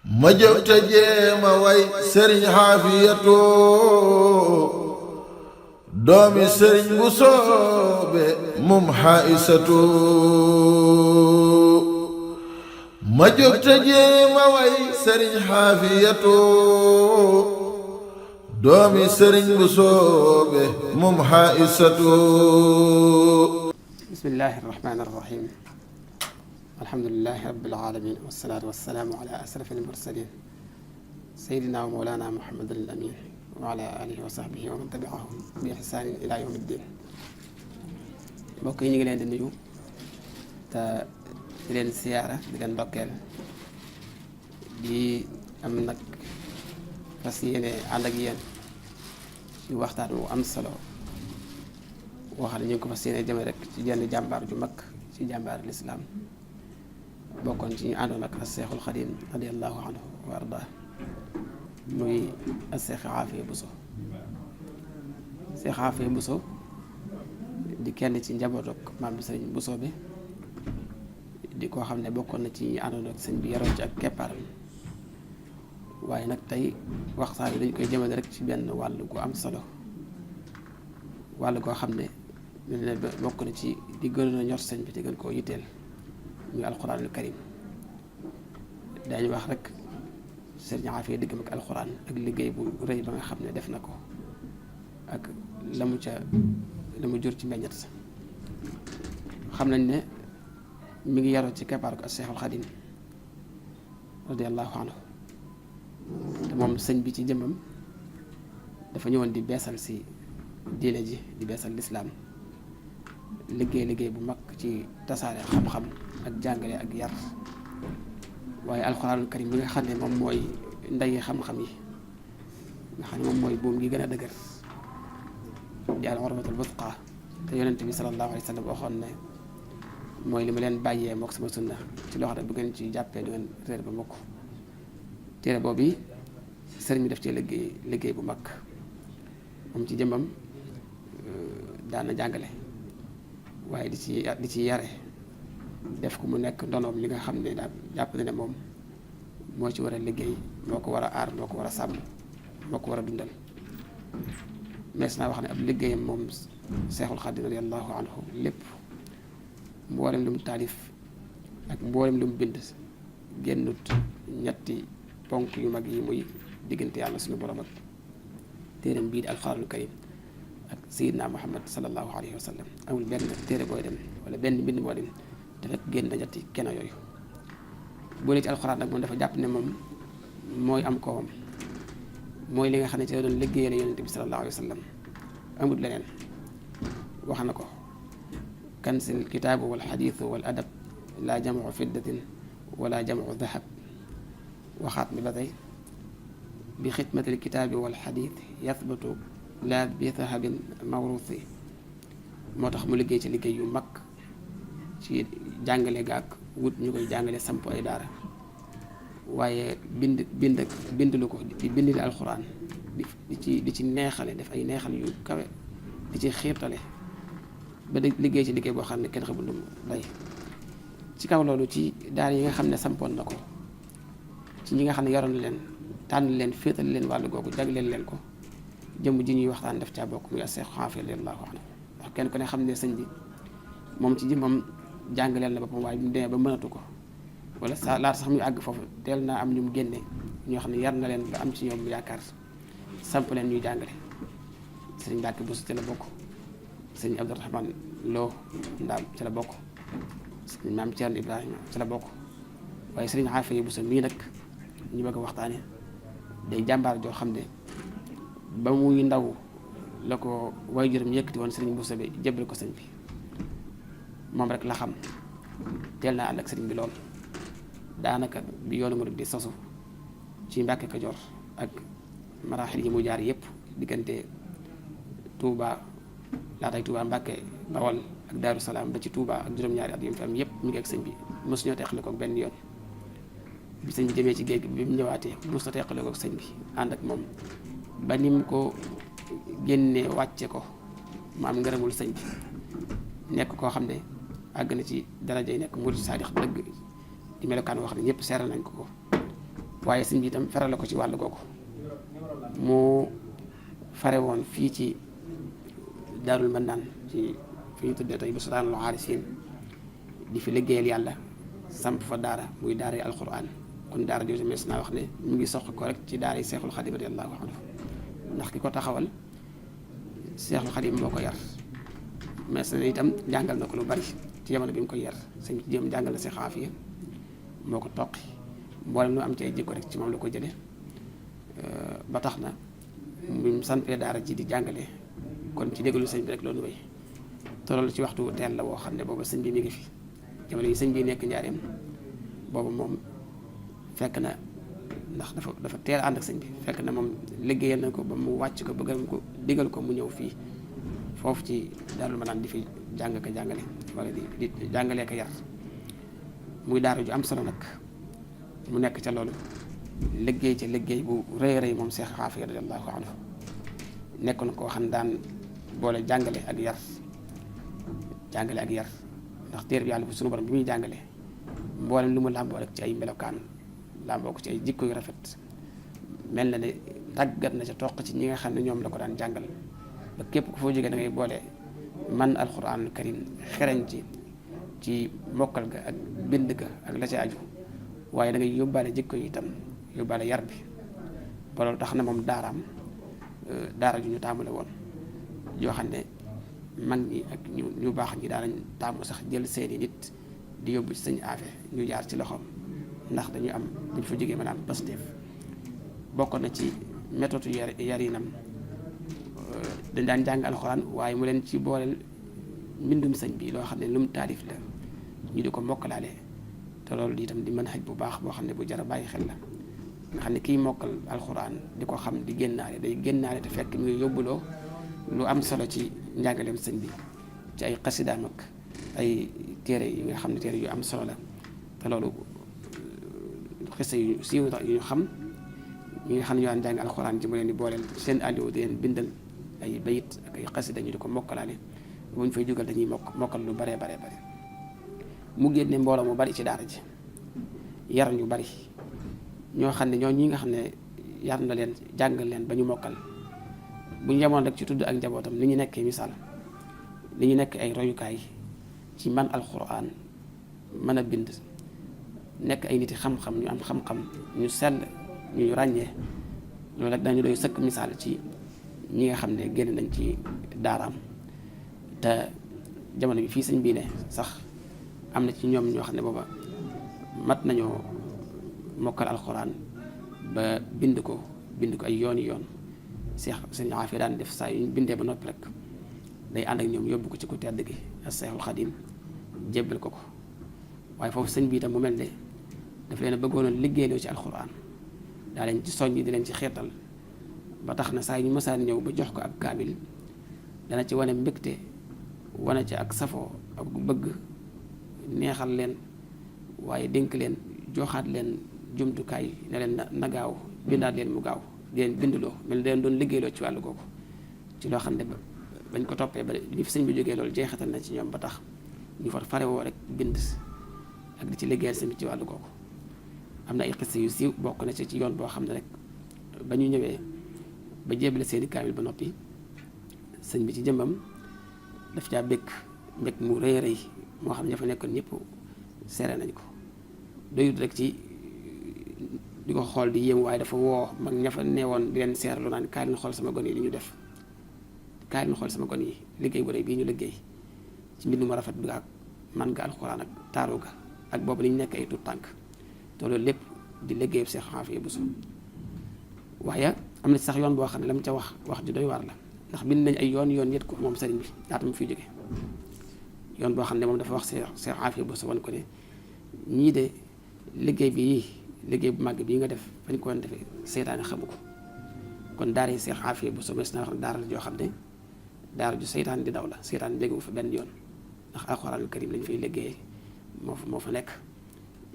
ma jóg te jéema way sëriñ xaafiyatu doomi sëriñ bu soobe mum xaisatu ma jóg te jéema way sëriñ xaafiyatu doomi sëriñ bu soobe mum xaisatu bismillahi irrahmani irrahim alhamdulilahi rabbil alamin wassalaatu wassalaamu ala asrafil mursalin sayyidina wa mawlana muhammadin al amin wa ala alihi wa sahbihi wa man tabiahum bi ihsanin ila yawmi ddin. mbokk yi ñu ngi leen di nuyu te di leen siyaara di leen ndokkeel di am nag fas yéene ànd ak yéen ci waxtaan wu am solo wax ne ñu ngi ko fas yéene jëme rek ci jenn jàmbaar ju mag ci jàmbaar lislaam bokkoon ci ñu àndoon ak as-Seexul Xadiim radiyallahu anhu wa ardaa muy as-Seex Aafiya Buso. Seex Aafiya Buso di kenn ci njabootuk maam Sëriñ Buso bi di koo xam ne bokkoon na ci ñu àndoon ak sëñ bi yaroon ci ak keppaaram, waaye nag tey waxtaan bi dañ koy jëmale rek ci benn wàll gu am solo, wàll goo xam ne ñu ne bokk na ci di gënoon a ñor sëñ bi te gën koo yitteel muy alxuraanul karim. dañu wax rek sëriñ Aafiya diggam ak alxuraan ak liggéey bu rëy ba nga xam ne def na ko ak la mu jur ci meññet. xam nañ ne mi ngi yaroo ci keppaaru ak Seexul Xadiim radiyallahu anhu, te moom sëñ bi ci jëmmam dafa ñëwoon di beesal si diine ji, di beesal lislaam, liggéey bu mag ci tasaare xam-xam ak jàngale ak yar. waaye alxuraanul karim bi nga xam ne moom mooy ndeyi xam-xam yi, nga xam ne moom mooy buum gi gën a dëgër di al urwatul wusqa, te yonent bi sallallahu alayhi wa sallam waxoon ne mooy li ma leen bàyyee mook sama sunna ci loo xam ne bu ngeen ci jàppee du ngeen réer ba mukk. téere boobu sëriñ bi def ci liggéey bu mag. moom ci jëmmam daan na jàngale, waaye di ci yare, def ko mu nekk ndonoom li nga xam ne daal jàpp na ne moom moo ci war a liggéey, moo ko war a aar, moo ko war a sàmm, moo ko war a dundal. mees naa wax ne ab liggéeyam moom Seexul Xadiim radiyallahu anhu lépp mboolem lu mu taalif ak mboolem lu mu bind génnut ñetti ponk yu mag yi muy diggante yàlla suñu borom ak téeram bii di alxuraanul karim ak sayyidina Muhammad sallallahu alayhi wa sallam. amul benn téere booy dem wala benn mbind boo dem te fekk génn na ñetti keno yooyu. boo nee ci alxuraan nag moom dafa jàpp ne moom mooy am koomam, mooy li nga xam ne ci la doon liggéeyal yonent bi sallallahu alayhi wa sallam, amul leneen. wax na ko kansil kitaabu wal xadiisu wal adab laa jamcu fiddatin wala jamcu dahab. waxaat mi ba tey bi xidmatil kitaabi wal xadiis yathbatu laa bi dahabin mawruusi. moo tax mu liggéey ci liggéey yu mag ci jàngale gaak wut ñu koy jàngale, samp ay daara, waaye bind lu ko di bindil alxuraan di ci neexale, def ay neexal yu kawe, di ci xiirtale ba liggéey ci liggéey boo xam ne kenn xamul lu mu day. ci kaw loolu ci daara yi nga xam ne sampoon na ko, ci ñi nga xam ne yoroon leen, tànn leen, féetal leen wàllu googu, jagleel leen ko, jëmm ji ñuy waxtaan def caa bokk muy Seex Aafiya radiyallahu anhu. ndax kenn ku ne xam ne sëñ bi moom ci jëmmam jàngaleel na boppam, waaye bi mu demee ba mënatu ko, wala laata sax muy àgg foofu teel naa am ñu mu génne ñoo xam ne yar na leen ba am ci ñoom yaakaar, samp leen ñuy jàngale. sëriñ Mbàkke Buso ci la bokk, sëriñ Abdurahmaan Lo Ndaam ci la bokk, sëriñ Maam Cerno Ibrahima ci la bokk. waaye sëriñ Aafiya Buso mii nag ñu bëgg a waxtaane day jàmbaar joo xam ne ba muy ndaw la ko waajuram yëkkati woon sëriñ Buso bi jébbal ko sëñ bi. moom rek la xam, teel naa ànd ak sëriñ bi lool. daanaka bi yoonu murid di sosu ci Mbàkke Kajoor ak maraaxil yi mu jaar yëpp, diggante Touba, laatay Touba, Mbàkke, Bawol ak Daaru Salaam ba ci Touba ak juróom-ñaari at yu mu fi am yëpp mi ngi ak sëñ bi, mosuñoo teqale ko benn yoon. bi sëñ bi demee ci géej gi bi mu ñëwaatee mos na teqale ko sëñ bi, ànd ak moom ba ni mu ko génnee wàcce ko mu am ngërëmul sëñ bi, nekk koo xam ne àgg na ci daraja yi nekk murid saadix dëgg di melokaan wax ne ñëpp seeral nañ ko ko. waaye sëñ bi itam ferale ko ci wàll googu mu fare woon fii ci Daarul Mannaan ci fi ñu tuddee tey bu Sultaanul Aarifin di fi liggéeyal yàlla samp fa daara muy daara yi alquran kon daara jooju mees naa wax ne mu ngi soq ko rek ci daara yi Seexul Xadim radiyallaahu anhu ndax ki ko taxawal Seexul Xadim moo ko yar mees na itam jàngal na ko lu bari ci jamono bi mu ko yar sëñ bi jëm jàngal na Seex Aafiya moo ko toqi mboolem lu am ci ay jikko rek ci moom la ko jële ba tax na mu sampee daara ji di jàngale kon ci déglu sëñ bi rek loolu wéy te loolu ci waxtu teel la woo xam ne booba sëñ bi mi ngi fi jamono yi sëñ bi nekk njaareem boobu moom fekk na ndax dafa teel ànd ak sëñ bi fekk na moom liggéeyal na ko ba mu wàcc ko bëggal ko digal ko mu ñëw fii foofu ci Daarul Manaan di fi jàng ko jàngale wala di jàngalee ko yar muy daara ju am solo nag mu nekk ca loolu liggéey ci liggéey bu rëy rëy moom Seex Aafiya radiyallaahu anhu nekkoon koo xam daan boole jàngale ak yar ndax téere bi yàlla bu sunu borom bi muy jàngale mboolem lu mu làmboo rek ci ay melokaan làmboo ko ci ay jikko yu rafet mel na ne tàggat na ca toq ci ñi nga xam ne ñoom la ko daan jàngal ba képp ku foo jógee da ngay boole man alxuraanul karim xereñ ci mokkal ga ak bind ga ak la ca aju waaye da ngay yóbbaale jikko yi itam yóbbaale yar bi ba loolu tax na moom daaraam daara ju ñu taamule woon yoo xam ne mag ñi ak ñu baax ñi daanañ taamu sax jël seeni nit di yóbbu ci sëñ Aafe ñu jaar ci loxoom ndax dañu am buñ fa jógee mën a am positif bokkoon na ci méthode yarinam dañ daan jàng alxuraan waaye mu leen ci booleel mbindum sëñ bi loo xam ne lu mu taarif la ñu di ko mokkalaale te loolu itam di mën xaj bu baax boo xam ne bu jar a bàyyi xel la nga xam ne kiy mokkal alxuraan di ko xam di génnaale day génnaale te fekk mu ngi yóbbuloo lu am solo ci njàngaleem sëñ bi ci ay xasidaam ak ay téere yi nga xam ne téere yu am solo la te loolu xisa yu siiw yu ñu xam ñi nga xam ne ñoo daan jàng alxuraan ci mu leen di booleel seen àlliwa di leen bindal ay bayit ak ay xasida ñu di ko mokkalaale bu ñu fay jógal dañuy mokkal lu bare mu génne mbooloo mu bari ci daara ji yar ñu bari ñoo xam ne ñi nga xam ne yar na leen jàngal leen ba ñu mokkal bu ñu yemoon rek ci tudd ak njabootam li ñu nekkee misaal li ñu nekk ay royukaay ci man alxuraan mën a bind nekk ay nit yi xam-xam ñu am xam-xam ñu sell ñu ràññee loolu rek dañu doy sëkk misaal ci ñi nga xam ne génn nañ ci daaraam te jamono bi fii sëñ bii ne sax am na ci ñoom ñoo xam ne booba mat nañoo mokkal alxuraan ba bind ko ay yooni yoon sëñ Aafiya daan def saa yu ñu bindee ba noppi rek day ànd ak ñoom yóbbu ko ci ku tedd gi ak Seexul Xadim jébbal ko waaye foofu sëñ bi itam mu mel ne daf leen a bëggoon a liggéeyloo ci alxuraan daa leen ci soññi di leen ci xeetal ba tax na saa yu ñu mësaan ñëw ba jox ko ab kaamil dana ci wane mbégte wane ci ak safoo ak bëgg neexal leen waaye dénk leen joxaat leen jumtukaay ne leen na gaaw bindaat leen mu gaaw di leen bindloo mel ne leen doon liggéeyloo ci wàllu googu ci loo xam ne bañ ko toppee ba li fi sëñ bi jógee loolu jeexatal na ci ñoom ba tax ñu farewoo rek bind ak di ci liggéeyal sëñ bi ci wàllu googu am na ay xiste yu siiw bokk na ci yoon boo xam ne rek ba ñu ñëwee ba jébbale seeni kaamil ba noppi sëñ bi ci jëmmam daf caa mbég mu rëy rëy moo xam ne ña fa nekkoon ñëpp seere nañ ko doyut rek ci di ko xool di yéem waaye dafa woo mag ña fa neewoon di leen seerlu naan kaay leen xool sama gon yi li ñu def kaay leen xool sama gon yi liggéey bu rëy bii ñu liggéey ci mbind mu rafet bi ak man nga alxuraan ak taaru ga ak boobu li ñu nekk ay tuut tànk te loolu lépp di liggéeyu Seex Aafiya Buso waaye am na ci sax yoon boo xam ne la mu ca wax ju doy waar la ndax bind nañ ay yoon yët ko moom sëriñ bi laata mu fiy jóge yoon boo xam ne moom dafa wax Seex Aafiya Buso wan ko ne ñii de liggéey bu màgg bii nga def fañ ko woon defee seytaane xamu ko kon daara yi Seex Aafiya Buso mes na wax ne daara la joo xam ne daara ju seytaan di daw la seytaan déggu fa benn yoon ndax alxuraanul karim lañ fay liggéeyee moo fa nekk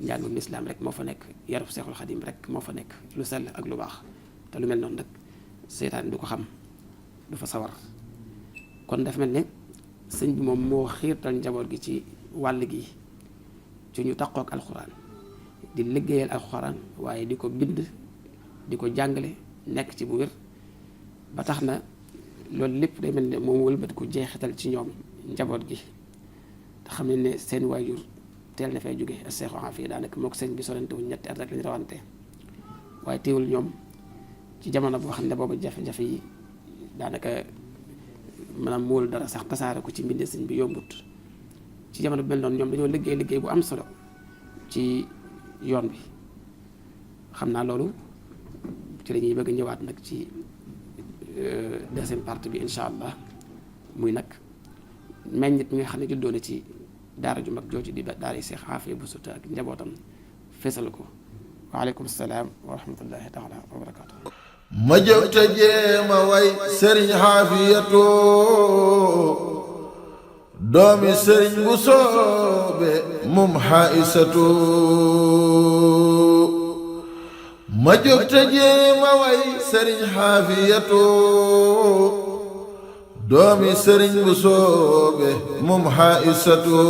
njàngum lislaam rek moo fa nekk yarub Seexul Xadim rek moo fa nekk lu sell ak lu baax te lu mel noonu nag seytaan du ko xam du fa sawar kon dafa mel ne sëñ bi moom moo xiirtal njaboot gi ci wàll gi ci ñu taqook alxuraan di liggéeyal alxuraan waaye di ko bind di ko jàngale nekk ci bu wér ba tax na loolu lépp day mel ne moom wëlbati ko jeexital ci ñoom njaboot gi te xam ne ne seen waajur teel na fay jóge Seexu Aafiya daanaka moo ko sëñ bi sorante wuñ ñetti at rek lañu rawante waaye teewul ñoom ci jamono boo xam ne boobu jafe-jafe yi daanaka maanaam mool dara sax tasaare ko ci mbinde sëñ bi yombut ci jamono bi mel noonu ñoom dañoo liggéey bu am solo ci yoon bi xam naa loolu ci la ñuy bëgg ñëwaat nag ci deuxième partie bi incha allah muy nag meññit mi nga xam ne juddoo na ci daara ju mag jooju di daara Seex Aafiya Buso ak njabootam fesal ko waaleykum salaam wa rahmatullahi taala wa barakaatu. ma jóg te jéema way sëriñ Xaafiyatu doomi sëriñ bu soobe mum xaisatu ma jóg te jéema way sëriñ Xaafiyatu doomi sëriñ bu soobe mum xaisatu